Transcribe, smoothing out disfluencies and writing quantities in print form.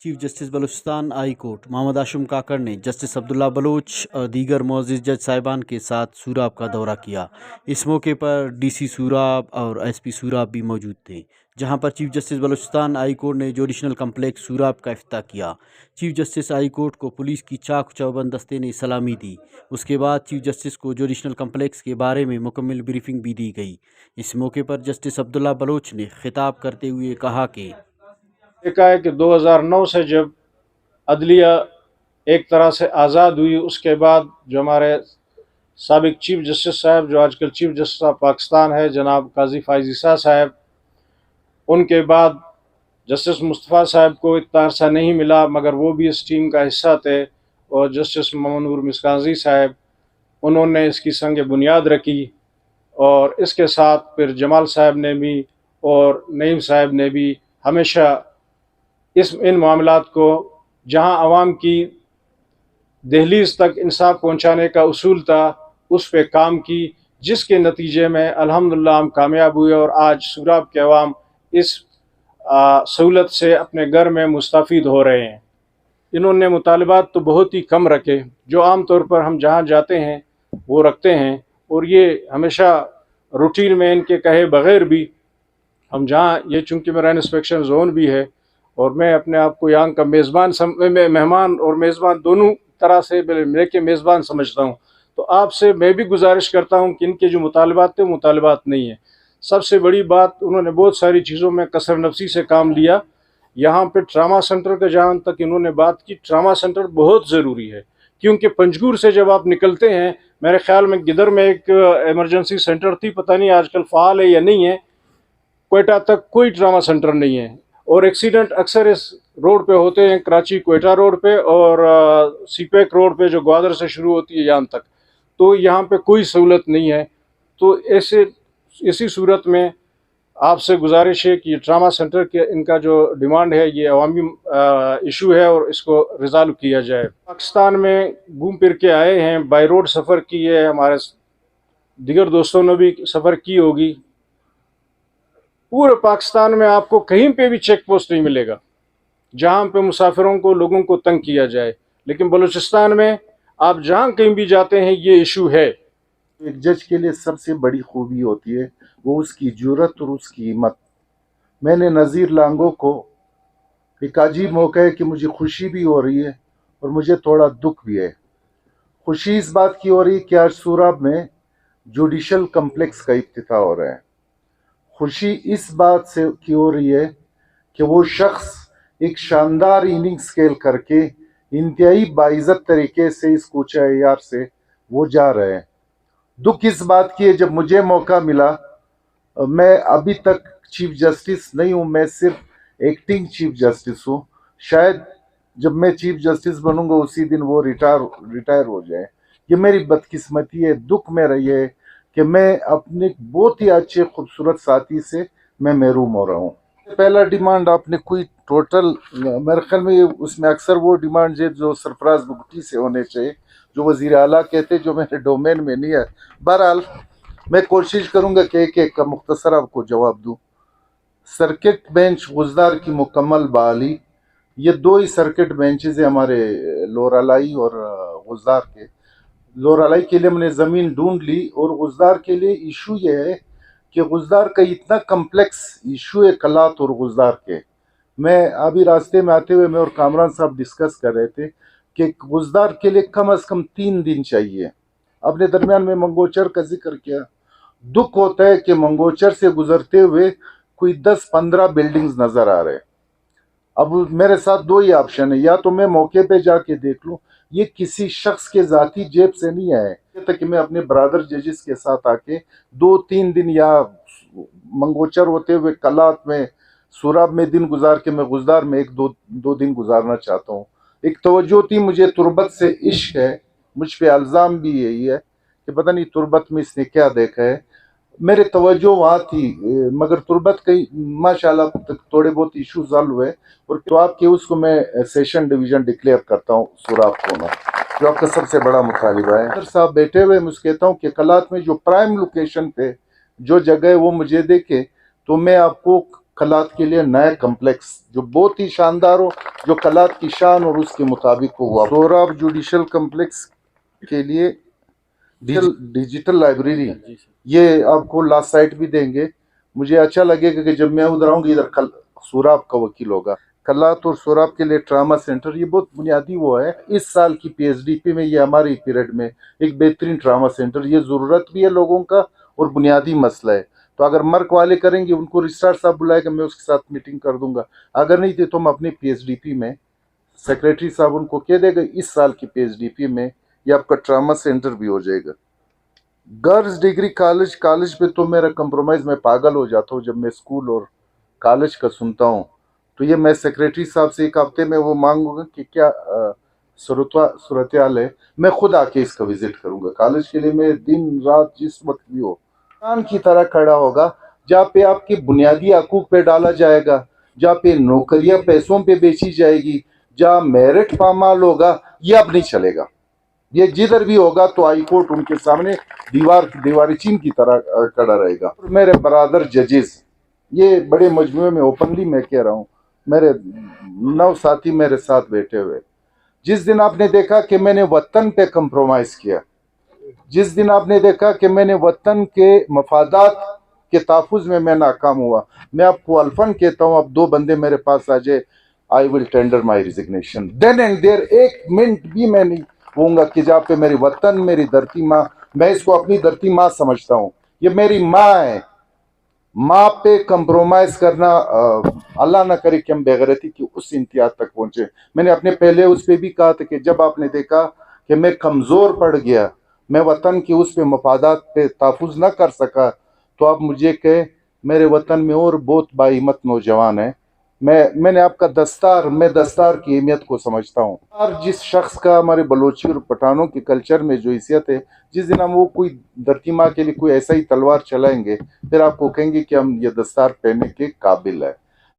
Chief justice Balochistan high court Mohammad Asham Kakar ने justice Abdullah Bloch और दीगर मोअज़्ज़िज़ जज साहिबान के साथ सूराब का दौरा किया। इस मौके पर डीसी सूराब और एसपी सूराब भी मौजूद थे, जहां पर chief justice Balochistan high court ने जुडिशनल कम्प्लेक्स सूराब का इफ्तिताह किया। चीफ जस्टिस हाई कोर्ट को पुलिस की चाक चौबंद दस्ते ने सलामी दी। उसके बाद चीफ जस्टिस को जुडिशनल कम्प्लेक्स के बारे में मुकम्मल ब्रीफिंग भी दी गई। इस मौके पर जस्टिस अब्दुल्ला बलोच ने खिताब करते हुए कहा कि देखा है कि 2009 से जब अदलिया एक तरह से आज़ाद हुई, उसके बाद जो हमारे साबिक चीफ जस्टिस साहब, जो आजकल चीफ जस्टिस ऑफ पाकिस्तान है, जनाब काजी फाइज ईसा साहब, उनके बाद जस्टिस मुस्तफ़ा साहब को इतना अरसा नहीं मिला, मगर वो भी इस टीम का हिस्सा थे। और जस्टिस मोहम्मद नूर मिसकाजी साहब, उन्होंने इसकी संग बुनियाद रखी। और इसके साथ फिर जमाल साहब ने भी और नईम साहब ने भी हमेशा इन मामलात को, जहां आवाम की दहलीज तक इंसाफ पहुंचाने का उसूल था, उस पे काम की, जिसके नतीजे में अल्हम्दुलिल्लाह हम कामयाब हुए और आज सूराब के अवाम इस सहूलत से अपने घर में मुस्तफ़ीद हो रहे हैं। इन्होंने मुतालबात तो बहुत ही कम रखे, जो आम तौर पर हम जहाँ जाते हैं वो रखते हैं, और ये हमेशा रूटीन में इनके कहे बगैर भी हम जहाँ, ये चूँकि मेरा इंस्पेक्शन जोन भी है और मैं अपने आप को यहाँ का मेज़बान मेहमान और मेज़बान दोनों तरह से लेके मेज़बान समझता हूँ, तो आपसे मैं भी गुजारिश करता हूँ कि इनके जो मुतालबात थे मुतालबात नहीं है। सबसे बड़ी बात, उन्होंने बहुत सारी चीज़ों में कसर नफसी से काम लिया। यहाँ पे ट्रामा सेंटर का जहाँ तक इन्होंने बात की, ट्रामा सेंटर बहुत ज़रूरी है, क्योंकि पंजगूर से जब आप निकलते हैं, मेरे ख्याल में गिदर में एक इमरजेंसी सेंटर थी, पता नहीं आजकल फ़ाल है या नहीं है, क्वेटा तक कोई ट्रामा सेंटर नहीं है। और एक्सीडेंट अक्सर इस रोड पे होते हैं, कराची क्वेटा रोड पे और सीपेक रोड पे जो ग्वादर से शुरू होती है यहाँ तक, तो यहाँ पे कोई सहूलत नहीं है। तो ऐसे इसी सूरत में आपसे गुजारिश है कि ये ट्रामा सेंटर के इनका जो डिमांड है, ये अवामी इशू है और इसको रिजॉल्व किया जाए। पाकिस्तान में घूम फिर के आए हैं, बाई रोड सफ़र की है, हमारे दिगर दोस्तों ने भी सफ़र की होगी। पूरे पाकिस्तान में आपको कहीं पे भी चेक पोस्ट नहीं मिलेगा जहाँ पे मुसाफिरों को, लोगों को तंग किया जाए, लेकिन बलूचिस्तान में आप जहाँ कहीं भी जाते हैं ये इशू है। एक जज के लिए सबसे बड़ी खूबी होती है वो उसकी जुर्रत और उसकी हिम्मत। मैंने नज़ीर लांगो को, एक अजीब मौका है कि मुझे खुशी भी हो रही है और मुझे थोड़ा दुख भी है। खुशी इस बात की हो रही है कि आज सूराब में जुडिशल कम्प्लेक्स का इफ्तिताह हो रहा है। खुशी इस बात से की हो रही है कि वो शख्स एक शानदार इनिंग्स खेल करके इंतहाई बाइज्जत तरीके से इस कूचा यार से वो जा रहे हैं। दुख इस बात की है, जब मुझे मौका मिला, मैं अभी तक चीफ जस्टिस नहीं हूँ, मैं सिर्फ एक्टिंग चीफ जस्टिस हूँ। शायद जब मैं चीफ जस्टिस बनूंगा उसी दिन वो रिटायर हो जाए। ये मेरी बदकिस्मती है, दुख में रही है कि मैं अपने बहुत ही अच्छे खूबसूरत साथी से मैं महरूम हो रहा हूँ। पहला डिमांड आपने कोई टोटल, मेरे ख्याल में उसमें अक्सर वो डिमांड है जो सरफराज बुगटी से होने चाहिए, जो वजीर आला कहते, जो मेरे डोमेन में नहीं है। बहरहाल मैं कोशिश करूंगा कि एक एक का मुख्तसर आपको जवाब दूं। सर्किट बेंच गुजदार की मुकम्मल बहाली, ये दो ही सर्किट बेंचेज है हमारे लोरालाई और गुजदार के। लोरालाई के लिए हमने ज़मीन ढूंढ ली और गुजदार के लिए इशू ये है कि गुजदार का इतना कम्प्लेक्स इशू है कलात और गुजदार के। मैं अभी रास्ते में आते हुए मैं और कामरान साहब डिस्कस कर रहे थे कि गुजदार के लिए कम अज़ कम 3 दिन चाहिए। अपने दरमियान में मंगोचर का जिक्र किया। दुख होता है कि मंगोचर से गुजरते हुए कोई 10-15 बिल्डिंग्स नज़र आ रहे। अब मेरे साथ दो ही ऑप्शन है, या तो मैं मौके पे जाके देख लूँ, ये किसी शख्स के ज़ाती जेब से नहीं आए, तक कि मैं अपने ब्रदर जजेस के साथ आके 2-3 दिन या मंगोचर होते हुए कलात में, सूराब में दिन गुजार के मैं गुजदार में 1-2 दिन गुजारना चाहता हूँ। एक तवज्जो थी मुझे, तुरबत से इश्क है, मुझ पे अल्ज़ाम भी यही है कि पता नहीं तुरबत में इसने क्या देखा है। मेरे तवज्जो वहाँ थी, मगर तुरबत कई माशाल्लाह थोड़े बहुत इशूज हल हुए, और तो आपके उसको मैं सेशन डिवीज़न डिक्लेयर करता हूँ सूराब को ना, जो आपका सबसे बड़ा मुतालिबा है। सर साहब बैठे हुए मैं कहता हूँ कि कलात में जो प्राइम लोकेशन पे जो जगह है वो मुझे देखे तो मैं आपको कलात के लिए नया कम्प्लेक्स जो बहुत ही शानदार हो, जो कलात की शान और उसके मुताबिक हो। सोहराब जुडिशल कम्प्लेक्स के लिए डिजिटल लाइब्रेरी ये आपको लास्ट साइट भी देंगे। मुझे अच्छा लगेगा कि जब मैं उधर आऊँगी इधर कल सोहराब का वकील होगा। कलात और सोहराब के लिए ट्रामा सेंटर ये बहुत बुनियादी वो है। इस साल की PhDP में ये हमारे पीरियड में एक बेहतरीन ट्रामा सेंटर, ये ज़रूरत भी है लोगों का और बुनियादी मसला है। तो अगर मर्क वाले करेंगे उनको रजिस्ट्रार साहब बुलाएगा, मैं उसके साथ मीटिंग कर दूंगा। अगर नहीं थे तो हम अपनी PhDP में सेक्रेटरी साहब उनको कह देगा इस साल की PhDP में ये आपका ट्रामा सेंटर भी हो जाएगा। गर्ल्स डिग्री कॉलेज पे तो मेरा कंप्रोमाइज़, मैं पागल हो जाता हूँ जब मैं स्कूल और कॉलेज का सुनता हूँ। तो ये मैं सेक्रेटरी साहब से एक हफ्ते में वो मांगूंगा कि क्या सूरत हाल है। मैं खुद आके इसका विजिट करूंगा। कॉलेज के लिए मैं दिन रात जिस वक्त भी हो किसान की तरह खड़ा होगा, जहाँ पे आपके बुनियादी हकूक पे डाला जाएगा, जहाँ पे नौकरियां पैसों पे बेची जाएगी, जहाँ मेरिट पामाल होगा, ये अब नहीं चलेगा। ये जिधर भी होगा तो हाई कोर्ट उनके सामने दीवारी चीन की तरह खड़ा रहेगा। मेरे बरादर जजेस, ये बड़े मजमुए में ओपनली मैं कह रहा हूँ, मेरे 9 साथी मेरे साथ बैठे हुए, जिस दिन आपने देखा कि मैंने वतन पे कंप्रोमाइज किया, जिस दिन आपने देखा कि मैंने वतन के मफादात के तहफ़्फ़ुज़ में मैं नाकाम हुआ, मैं आपको अल्फन कहता हूँ, अब 2 बंदे मेरे पास आ जाए, I will tender my resignation then and there. 1 minute भी मैं नहीं होऊंगा कि जहाँ पे मेरी वतन, मेरी धरती माँ, मैं इसको अपनी धरती माँ समझता हूँ, ये मेरी माँ है। माँ पे कंप्रोमाइज करना, अल्लाह ना करे कि हम बेगैरती की उस इंतहा तक पहुंचे। मैंने अपने पहले उस पे भी कहा था कि जब आपने देखा कि मैं कमज़ोर पड़ गया, मैं वतन की उस पे मफादात पे तहफ़्फ़ुज़ ना कर सका, तो आप मुझे कहे मेरे वतन में और बहुत बाहिम्मत नौजवान है। मैंने आपका मैं दस्तार की अहमियत को समझता हूँ। और जिस शख्स का हमारे बलोची और पठानों के कल्चर में जो हैसियत है, जिस दिन हम वो कोई धरती माँ के लिए कोई ऐसा ही तलवार चलाएंगे, फिर आपको कहेंगे कि हम ये दस्तार पहनने के काबिल है।